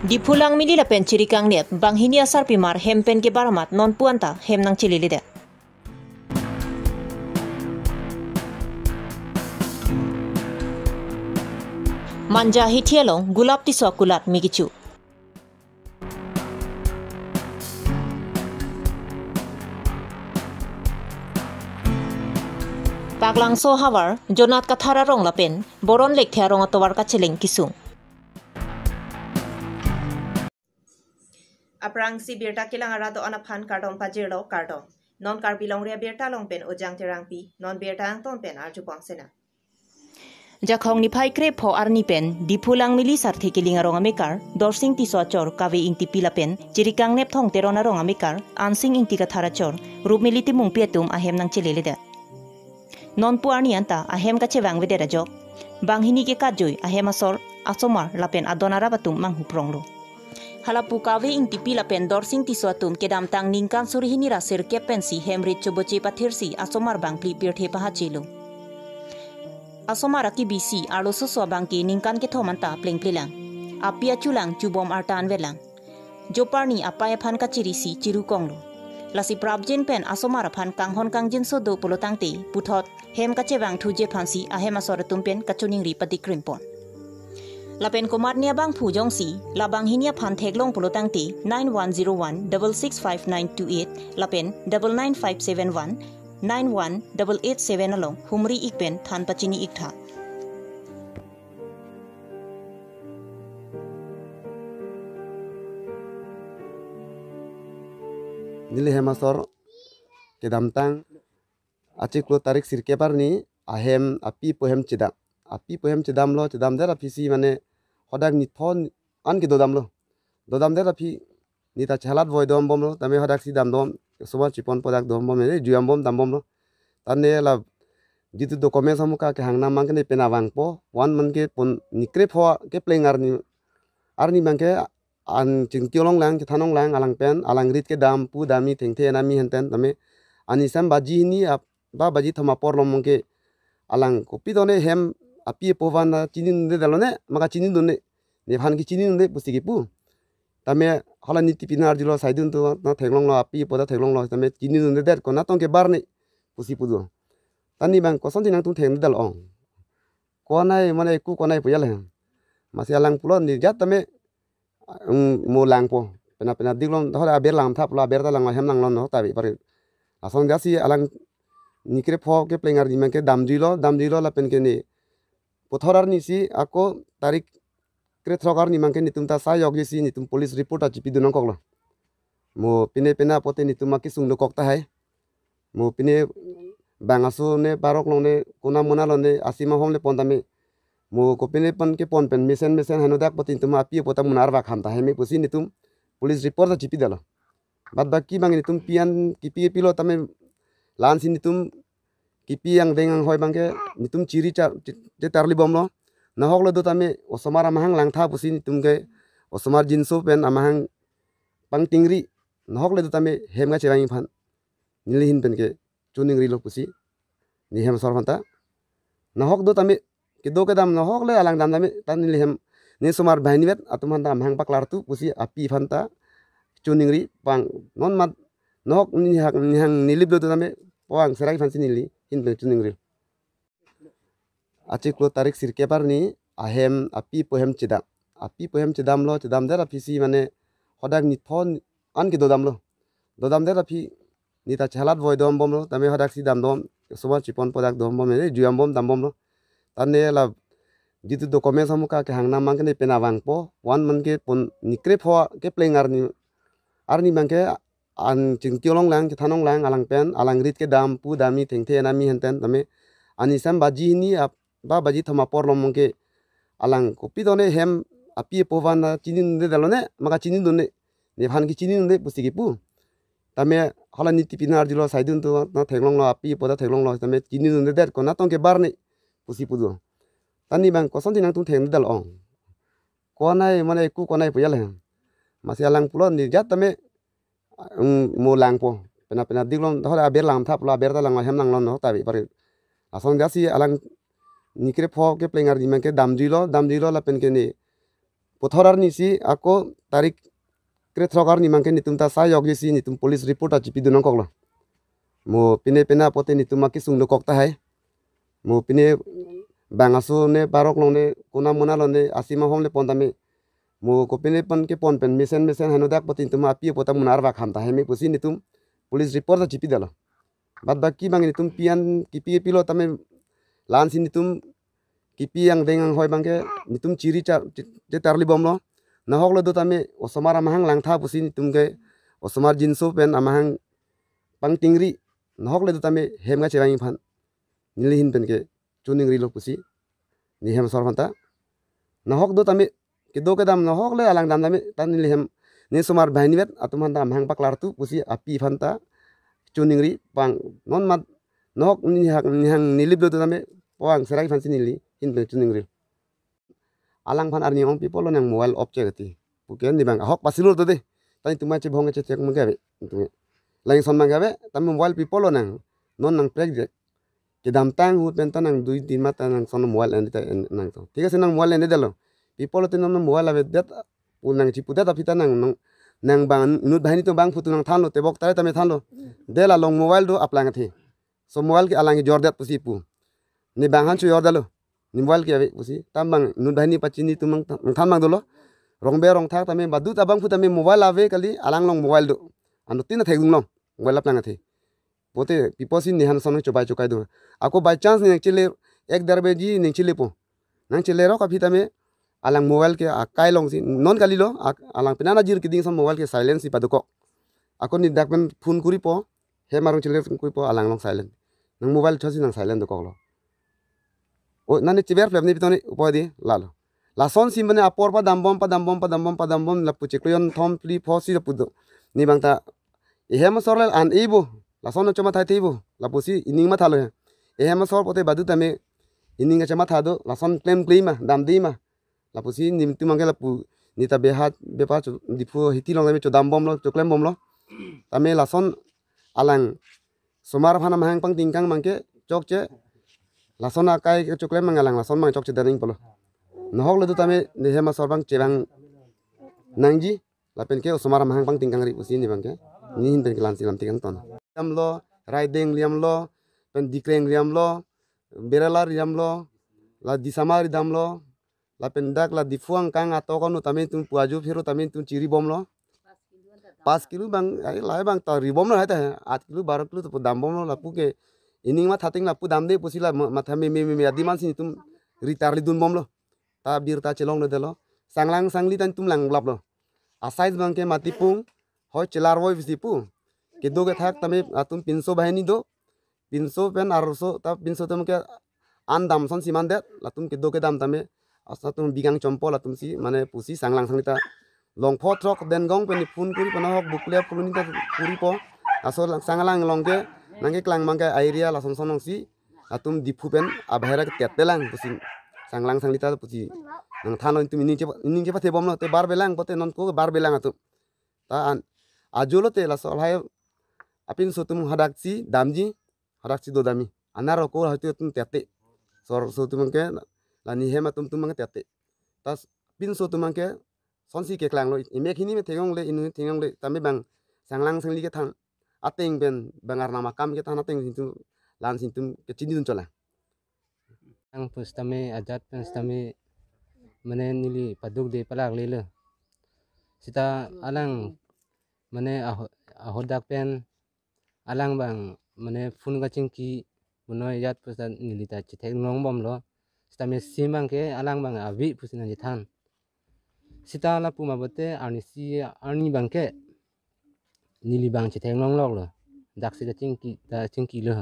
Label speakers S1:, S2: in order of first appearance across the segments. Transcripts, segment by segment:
S1: Di pulang mili la pen cirikang net bang hini asar pimar hempen ke baramat non puanta hem nang cililide. Manja hitielong gulap ti kulat migicu. Paglang so hawar jonat kathara rong lapen boron lek thia rong atowar ka cheleng kisung. Aprang si birta kilang arado anaphan kartom pajiro kartom. Non karbilong ria birta long pen ojang terang pi non birta ang ton pen arju sena. Jakhong ni phai kre pho arni pen di pulang mili sarthi kiling arong amekar dorsing ti so chor kawe ing ti pila pen jirikang nep thong teron arong amekar ansing ing ti kathara chor rup mili ti mung pietum ahem nang cheleleda. Non puarni anta ahem ka chewang wede rajok bang hini ke kajoi ahem asor asomar lapen adonara batum mang huprong lo. Halapu kawe ing tipi lapen dorsing ti suatum kedam tang ningkan suri hini rasir kepensi hemrit coboce pathirsi asomar bang pli pirthe pahachilo. Asomar aki bisi arlo suswa bang ki ningkan ke thomanta pleng plilang. Apia chulang chubom artan velang. Joparni apaya phan ka chirisi chiru konglo. Lasi prabjen pen asomar phan kanghon kangjin so do polotang te puthot hem ka chewang thuje phansi ahem asoratum pen kachuning ri pati krimpon. Lapen komarnia bang phujong si labang hinia phan theklong polotang te 9101665928 lapen 99571 91887 along humri ikpen than pachini iktha.
S2: Nili hemasor kedam tang aciklo tarik sirkepar ni ahem api pohem cedam. Api pohem cedam lo cedam dera pisi mane hodak ni thon an ki dodam lo. Dodam dera pi ni ta chalat void dom bom lo tame hodak si dam dom soba chipon podak dom bom ne juyam bom dam bom lo. Tane la jitu dokumen samuka ke hangna mang ke penawang po wan man ke pon nikre pho ke plengar ni arni mang ke an chingtiolong lang ke thanong lang alang pen alang rit ke dam pu dami thengthe nami henten tame ani sam baji ni ba baji thama por lom ke alang kopi done hem api povan chinin de dalone maka chinin done ne phan ki chinin de pusiki pu tame hala niti pinar dilo saidun to na thenglong lo api poda thenglong lo tame chinin de der ko na tong ke bar ne pusi pu do tani bang ko sonti nang tung theng dal ong ko nai mane ku ko nai puyal he masi alang pulo ni jat tame mo lang po pena diglong hoda ber lang thap la ber ta lang hem lang lo no tabi pare asong jasi alang nikre pho ke plengar di mangke damjilo la pen ke ni pothorar ni si ako tarik kre throgar ni mangke nitum ta sayok si nitum police report a chipi dunong koklo mo pine pena pote nitum ma kisung no kokta hai mo pine bangaso ne barok long ne kuna mona lo ne asima hom le pontame mo ko pine pan ke pon pen mesen hanu dak potin tuma api pota munar ba kham ta hai me pusi nitum police report a chipi dalo bad baki bang nitum pian kipi pilo tame lan sin nitum kipi yang dengang hoi bangke nitum ciri je tarli bom lo na hok lo do tame osomar amahang lang tha pusi nitum ke osomar jinso pen amahang pang tingri na hok lo do tame hem ga chewang phan nilihin pen ke chuning ri lo pusi ni hem sor phanta na hok do tame ke do ke dam na hok le alang dam tame tan ni hem ni somar bahini bet atum hanta amahang paklar tu pusi api phanta chuning ri pang non mat na hok ni hang nilib do tame poang serai phan sinili in chuning ri aciklo tarik sirkepar ni ahem api pohem cedam lo cedam dera pisi mane hodak ni thon an ki dodam lo dodam dera pi ni ta chalat void dom bom lo tame hodak si dam dom soba chipon podak dom bom ne juyam bom dam bom lo tane la jitu dokumen samuka ke hangna mang ke penawang po wan man ke pon nikre pho ke plengar ni arni mang ke an chingtiolong lang ke thanong lang alang pen alang rit ke dam pu dami thengthe nami henten tame ani sam baji ni ba baji thama por lom ke alang kopi done hem api povan chinin de dalone maka chinin done ne phan ki chinin de pusiki pu tame hala niti pinar dilo saidun to na thenglong lo api poda thenglong lo tame chinin de der ko na tong ke bar ne pusi pu do tani bang ko sonti nang tung theng dal ong ko nai mane ku ko nai puyal he masi alang pulo ni jat tame mo lang po pena diglong hoda ber lang thap la ber ta lang hem lang lo no tabi pare asong jasi alang nikre pho ke plengar di mangke damjilo la pen ke ni Pothorar ni si ako tarik kre throkar ni mangke nitum ta sayok si nitum police report a chipi dunong koklo. Mo pine pena pote nitum maki sung do kokta hai. Mo pine bangaso ne barok long ne kuna mona lo ne asima hom le pontame. Mo ko pine pon ke pon pen mesen hanu dak potin tum api pota munar ba kham ta hai me pusi nitum police report a chipi dalo. Bad baki bang nitum pian kipi pilo tame lan sin nitum kipi yang dengang hoi bangke nitum ciri je tarli bom lo na hok lo do tame osomar amahang lang tha pusi nitum ke osomar jinso pen amahang pang tingri na hok lo do tame hem ga chewang phan nilihin pen ke chuning ri lo pusi ni hem sor phanta na hok do tame ke do ke dam na hok le alang dam tame tan ni hem ni somar bahini bet atum hanta amahang paklar tu pusi api phanta chuning ri pang non mat na hok ni hang nilip do tame pang serai phan sinili in pen chuning ri alang phan arni ong people nang mobile op che gati puken ni bang hok pasilur to de tani tumai che bhong che chek mung gabe tu lain son mang gabe tam mobile people nang non nang prek de ke dam tang hu pen tanang 2-3 mata nang son mobile en ta nang to ঠিক আছে nang mobile en de lo people te nang mobile ave det ul nang chi pudet apita nang nang bang nut bahini to bang futu nang than lo te bok tare tame than lo de la long mobile do aplang the so mobile ki alang jordet pusi pu ni bang han chu yordalo ni mobile ki ave pusi tam bang nut bahini pachini tumang than mang dolo rong be rong thak tame badu tabang fu tame mobile ave kali alang long mobile do anu tin thek dung long mobile aplang the pote piposi ni han sonong chobai chokai do ako by chance ni chile ek darbe ji ni chile po nang chile ro ka tame alang mobile ke akai long si non kali lo alang pinana jir kiding son mobile ke silence si paduko ako ni dakben phone kuri po he marung chile kuri po alang long silent nang mobile chosi nang silent do koklo o nani chiber flap ni pitoni upodi lalo la son sim bane apor pa dambom la pucheklion thom pli phosi da pudo ni bangta ehem sorle an ibu la son choma thai tibu la pusi ining ma thalo ehem sor pote badu tame ining ga chama thado la son claim klima dam di ma la pusi nim tu mangela pu ni ta behat bepa dipu hiti long me cho dam bom lo cho claim bom lo tame la son alang somar phana mahang pang tingkang mangke chok che la son akai cho claim mangalang la son mang chok che daning polo na hok le du tame ni hema sorbang chebang nangji la pen ke somar mahang pang tingkang ri pusi ni bangke ni hin pen kelan silam tingkang ton liam lo riding liam lo pen dikreng liam lo berelar liam lo la disamar dam lo la pen dak la difuang kang atokonu tame tum puaju phiro tame tum chiri bom lo 5 kilo bang ai lai bang ta ri bom lo hai ta 8 kilo 12 kilo to dam bom lo la pu ke ining ma thating la pu dam de pusila ma thame me adiman sin tum ritar li dun bom lo ta bir ta chelong lo de lo sanglang sangli tan tum lang lap lo asais bang ke mati pung hoi chelar voi visi pu ke do ke thak tame atum 300 bahini do 300 pen arso ta 300 tum ke andam son siman de latum ke do ke dam tame asa tum bigang chompo latum si mane pusi sanglang sanglita long pho trok den gong pen phun kuri pana hok bukle phuluni ta puri po aso sanglang long ke nangke klang mangke area la son sonong si atum dipu pen abhera ke tetelang pusi sanglang sanglita pusi nang thano tum ining ke pathe bom lo te bar belang pote non ko bar belang atu ta an ajulo te la sol hai apin so tum hadaksi damji hadaksi do dami anaro ko hatu tum tete sor so tum ke la ni hema tum mangke tete tas pin so tum mangke sonsi ke klang lo ime khini me thengong le inu thengong le tame bang sanglang sangli ke thang ateng ben bangar nama kam ke thang ateng sintu lan sintum ke chini dun chola
S3: ang pustame ajat pustame mane nili paduk de palak lele sita alang mane ahodak pen alang bang mane phun ga chingki bunoi jat pusta nili ta chithek nong bom lo sita me simbang ke alang bang avi pusina jithan sita la puma bote arni bang ke nili bang chithek nong lok lo dak sita chingki lo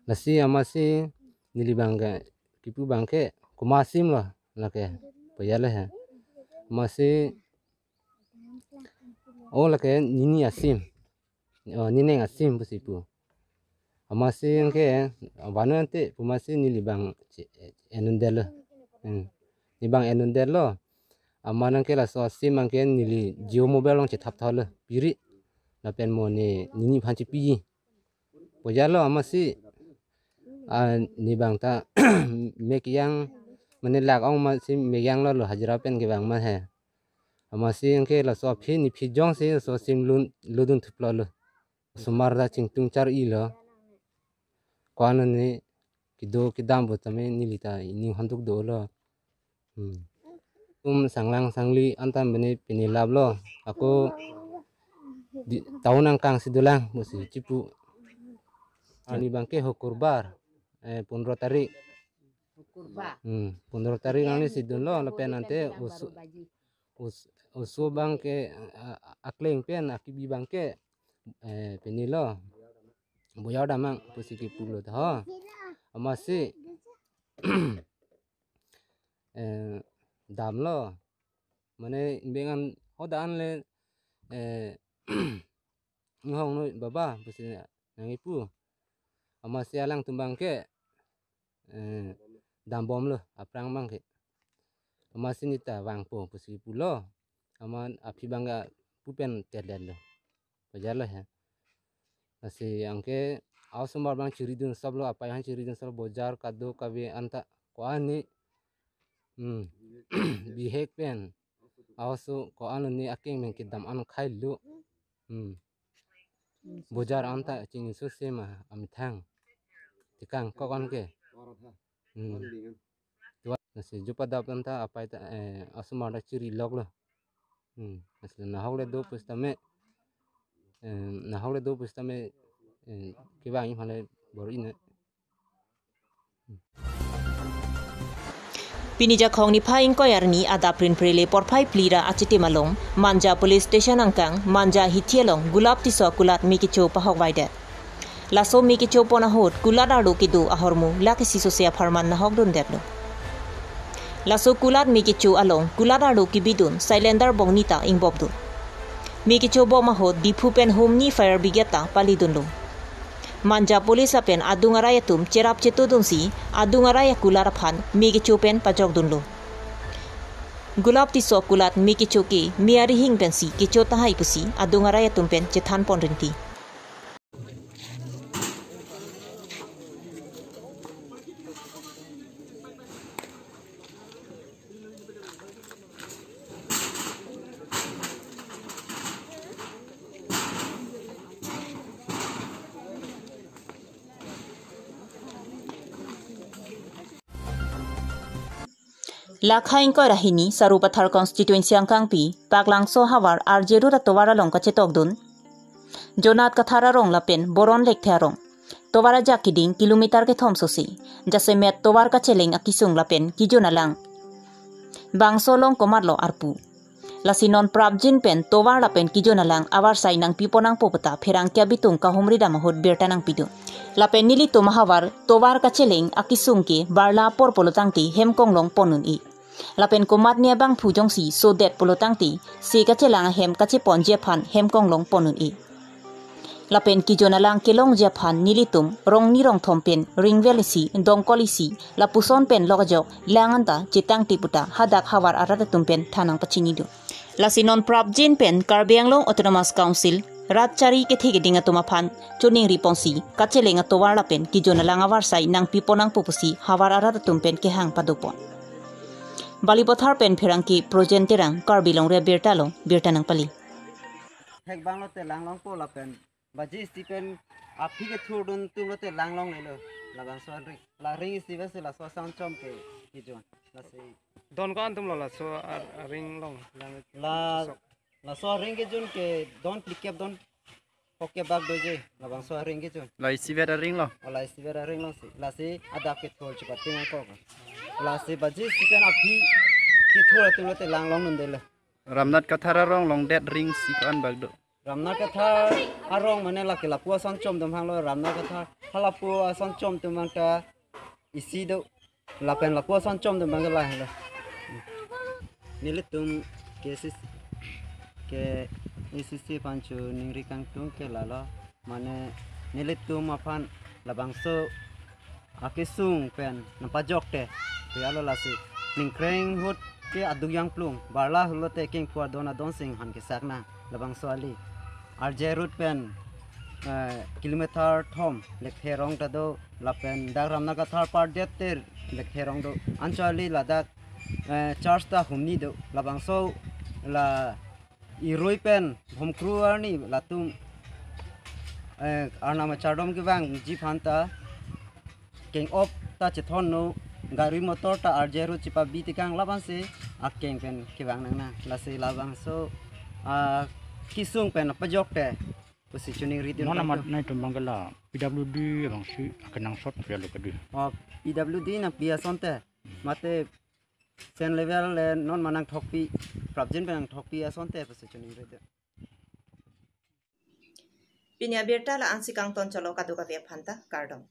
S3: lasi amasi nili bang ga kipu bang ke kumasim lo lake payale ha masih oh lake nini asim nini asim pusipu masih ke banu ante masih nili bang enundelo ni bang enundelo amanang ke la so asim ang ke nili jio mobile long chetap thalo piri na pen mo ni nini phanchi pi payalo masih ni bang ta mek yang mane lag ong ma si megang lo hajra pen ke bang ma he ama si angke la so phi ni phi jong si so sim ludun thuplo lo sumar da chingtung char i lo kwana ni kido kidam bo tame ni lita ni handuk do lo sanglang sangli antam bene pini lab lo aku di tahun angkang sidulang musi cipu ani bangke hokurbar 15 tarik 15 tarik ani sidun lo lepen nanti usu bangke akleng pen akibi bangke pini lo boya damang pusi ki pulo ha amasi dam lo mane bengan hodan le ngong no baba pusi nang ipu amasi alang tumbang ke dam bom lo aprang bangke amasi nita wang po pusi pulo aman api bangga pupen terden lo bajar lo ya nasi angke ausumbar bang curi dun sab lo apa yang curi dun sab bojar kado kabe anta ko ani bihek pen ausu ko anu ni aking men kidam anu khai lu bojar anta cing su sema amithang tikang ko kon ke nasi jupa dap anta apa ita ausumbar da curi log lo nasi na hawle do pustame kibang hale borine
S1: Pinija khong ni phaing ko yarni ada prin prele por phai plira achiti malong manja police station angkang manja hithielong gulab ti so kulat mi kicho pahok waide laso mi kicho pona hot kulat adu kidu ahormu laki siso sia farman na hok dun deblo laso kulat mi kicho along kulat adu kibidun cylinder bongnita ingbobdu mi kicho boma hot dipu pen homni fire brigade ta palidun lo manja police apen adungaraya tum cerap cetudun si adungaraya kular phan migi chupen pajok dunlo gulab ti so kulat migi choki miari hing pen si kicho tahai pusi adungaraya tum pen cethan pon rinti Lakhain ko rahini Sarupathar constituency angkang pi Paklang so hawar arjeru ratowara long kachetok dun Jonat kathara rong lapen boron lek tharong towara jakiding kilometer ke thom sosi jase met towar ka cheleng akisung lapen kijonalang bangso long komarlo arpu lasinon prabjin pen towar lapen kijonalang awar sainang piponang popata pherang kya bitung ka humri damahot bertanang pidu lapen nili tomahawar towar ka cheleng akisung ke barla por polotangti hemkonglong ponun i lapen komat nia bang phujong si so det polotangti se ka chelang hem ka che ponje phan hemkonglong ponun i lapen kijonalang kelong je phan nilitum rong ni rong thompen ringvelisi dongkolisi lapuson pen logajok langanta chitang tiputa hadak hawar arata tumpen thanang pachini du lasinon prabjin pen karbianglong autonomous council ratchari ke thege dinga tuma phan chuning riponsi kachelenga towar lapen kijonalang awar sai nang piponang pupusi hawar arata tumpen ke hang padupon Balipothar pen pherangki projenterang karbilong re bertanang pali
S4: hek banglo te langlong po la pen baji stipen api ke thudun tulo te langlong lelo lagang so la ring sibe se la so sound chom ke kijon la se
S5: don ko antum la so ring long
S4: la so ring ke jun ke don klikep don oke bag doje lagang so ring ke jun
S5: la sibe ring lo
S4: la sibe ring long se la se ada ke thol chupa tinga ko la se baji stipen api ke thura tulo te langlong nun dele
S5: ramnat kathara rong long det ring si kan bagdo
S4: ramna katha arong mane la kela pu son chom dum hanglo ramna katha hala pu son chom tum mangta isi do la pen la pu son chom dum mangla hanglo nilitum kesis ke isi panchu ningri kang tung ke lala mane nilitum apan labangso akisung pen napajok te yalo lasi ningkreng hut ke adugyang plung barla hulote king kwa dona don sing han ke sakna labang swali RJ route pen kilometer thom lekhe rong ta do lapen dagramna ka thar part det ter lek herong do anchali ladak charge ta humni do labang so la iroi pen hom kruar ni latum arna ma chardom ki bang ji phanta keng op ta chethon no gari motor ta arjero chipa bi tikang labang se akeng pen ki bang nang na la se labang so kisung pen pajok te positioning ridin
S6: Nona mat nai tu mangala PWD bang si akan shot pria kadi.
S4: PWD na pia sonte mate sen level le non manang thokpi prabjin benang thokpi asonte positioning ridin
S1: Pinya berta la ansi kang ton chalo kadu ka phanta kardom.